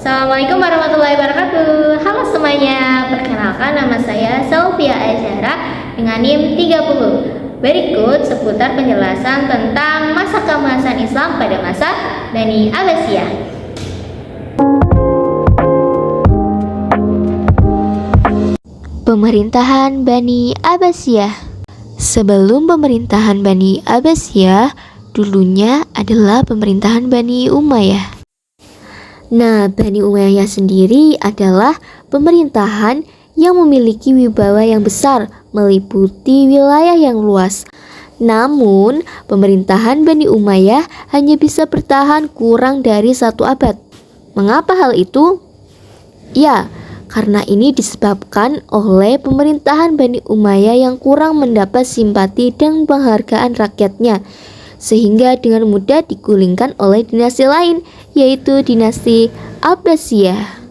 Assalamualaikum warahmatullahi wabarakatuh. Halo semuanya, perkenalkan nama saya Sofia Azhara dengan NIM 30. Berikut seputar penjelasan tentang masa keemasan Islam pada masa Bani Abbasiyah. Pemerintahan Bani Abbasiyah. Sebelum pemerintahan Bani Abbasiyah, dulunya adalah pemerintahan Bani Umayyah. Nah, Bani Umayyah sendiri adalah pemerintahan yang memiliki wibawa yang besar, meliputi wilayah yang luas. Namun, pemerintahan Bani Umayyah hanya bisa bertahan kurang dari 1 abad. Mengapa hal itu? Ya, karena ini disebabkan oleh pemerintahan Bani Umayyah yang kurang mendapat simpati dan penghargaan rakyatnya, sehingga dengan mudah digulingkan oleh dinasti lain, yaitu dinasti Abbasiyah.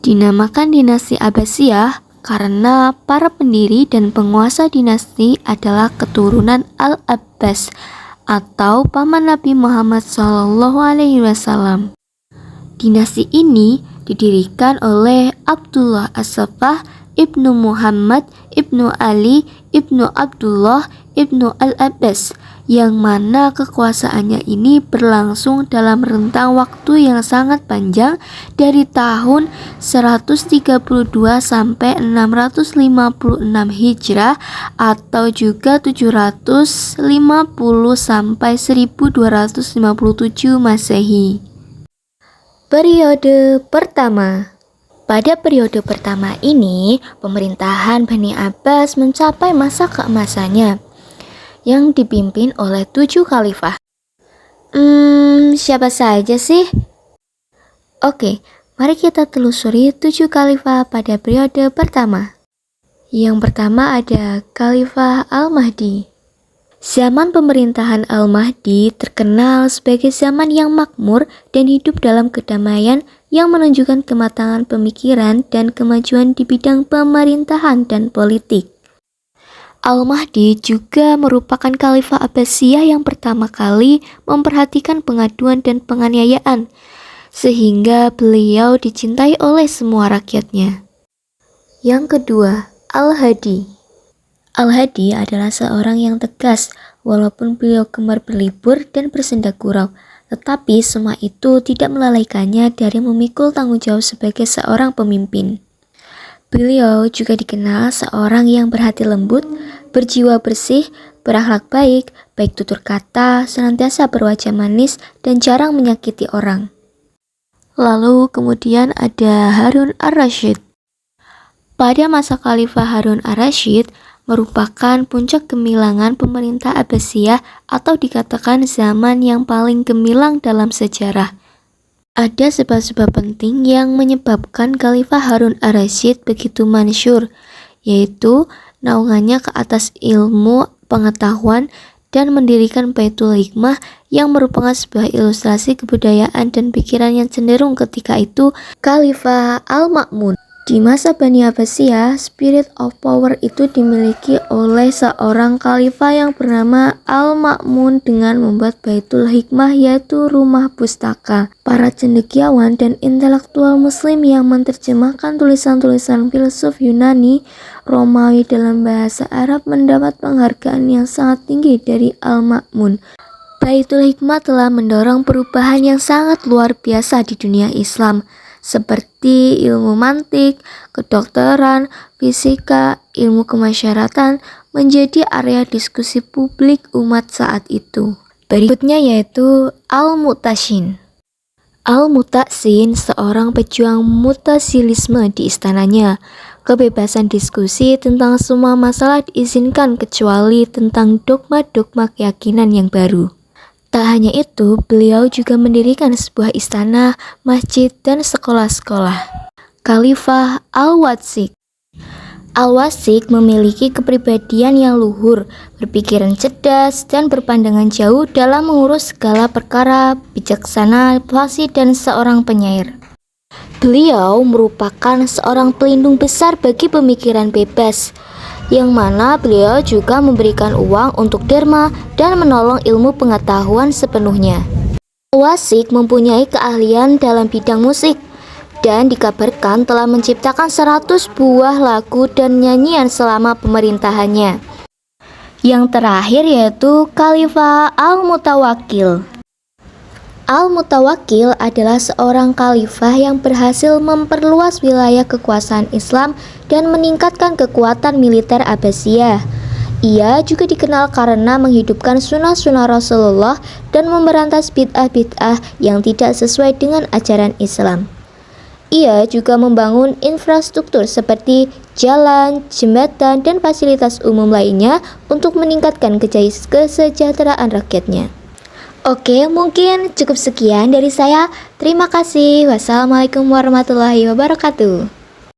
Dinamakan dinasti Abbasiyah karena para pendiri dan penguasa dinasti adalah keturunan Al-Abbas atau paman Nabi Muhammad SAW. Dinasti ini didirikan oleh Abdullah As-Saffah ibnu Muhammad ibnu Ali ibnu Abdullah ibnu Al-Abbas, yang mana kekuasaannya ini berlangsung dalam rentang waktu yang sangat panjang dari tahun 132 sampai 656 Hijrah atau juga 750 sampai 1257 Masehi. Periode pertama. Pada periode pertama ini, pemerintahan Bani Abbas mencapai masa keemasannya yang dipimpin oleh 7 khalifah. Siapa saja sih? Oke, mari kita telusuri 7 khalifah pada periode pertama. Yang pertama ada Khalifah Al-Mahdi. Zaman pemerintahan Al-Mahdi terkenal sebagai zaman yang makmur dan hidup dalam kedamaian yang menunjukkan kematangan pemikiran dan kemajuan di bidang pemerintahan dan politik. Al-Mahdi juga merupakan Khalifah Abbasiyah yang pertama kali memperhatikan pengaduan dan penganiayaan, sehingga beliau dicintai oleh semua rakyatnya. Yang kedua, Al-Hadi. Al-Hadi adalah seorang yang tegas, walaupun beliau gemar berlibur dan bersenda gurau, tetapi semua itu tidak melalaikannya dari memikul tanggung jawab sebagai seorang pemimpin. Beliau juga dikenal seorang yang berhati lembut, berjiwa bersih, berakhlak baik, baik tutur kata, senantiasa berwajah manis, dan jarang menyakiti orang. Lalu kemudian ada Harun Ar-Rasyid. Pada masa Khalifah Harun Ar-Rasyid merupakan puncak gemilangan pemerintah Abbasiyah atau dikatakan zaman yang paling gemilang dalam sejarah. Ada sebab-sebab penting yang menyebabkan Khalifah Harun Ar-Rasyid begitu masyhur, yaitu naungannya ke atas ilmu pengetahuan dan mendirikan Baitul Hikmah yang merupakan sebuah ilustrasi kebudayaan dan pikiran yang cenderung ketika itu Khalifah Al-Ma'mun. Di masa Bani Abbasiyah, spirit of power itu dimiliki oleh seorang khalifah yang bernama Al-Ma'mun dengan membuat Baitul Hikmah, yaitu rumah pustaka. Para cendekiawan dan intelektual muslim yang menerjemahkan tulisan-tulisan filsuf Yunani, Romawi dalam bahasa Arab mendapat penghargaan yang sangat tinggi dari Al-Ma'mun. Baitul Hikmah telah mendorong perubahan yang sangat luar biasa di dunia Islam, seperti ilmu mantik, kedokteran, fisika, ilmu kemasyarakatan menjadi area diskusi publik umat saat itu. Berikutnya yaitu Al-Mu'tasim. Al-Mu'tasim seorang pejuang mutasilisme di istananya. Kebebasan diskusi tentang semua masalah diizinkan kecuali tentang dogma-dogma keyakinan yang baru. Tak hanya itu, beliau juga mendirikan sebuah istana, masjid, dan sekolah-sekolah. Khalifah Al-Wathiq. Al-Wathiq memiliki kepribadian yang luhur, berpikiran cerdas, dan berpandangan jauh dalam mengurus segala perkara, bijaksana, fasih, dan seorang penyair. Beliau merupakan seorang pelindung besar bagi pemikiran bebas, yang mana beliau juga memberikan uang untuk derma dan menolong ilmu pengetahuan sepenuhnya. Wathiq mempunyai keahlian dalam bidang musik, dan dikabarkan telah menciptakan 100 buah lagu dan nyanyian selama pemerintahannya. Yang terakhir yaitu Khalifah Al-Mutawakkil. Al-Mutawakkil adalah seorang khalifah yang berhasil memperluas wilayah kekuasaan Islam dan meningkatkan kekuatan militer Abbasiyah. Ia juga dikenal karena menghidupkan sunnah-sunnah Rasulullah dan memberantas bid'ah-bid'ah yang tidak sesuai dengan ajaran Islam. Ia juga membangun infrastruktur seperti jalan, jembatan, dan fasilitas umum lainnya untuk meningkatkan kesejahteraan rakyatnya. Oke, mungkin cukup sekian dari saya. Terima kasih. Wassalamualaikum warahmatullahi wabarakatuh.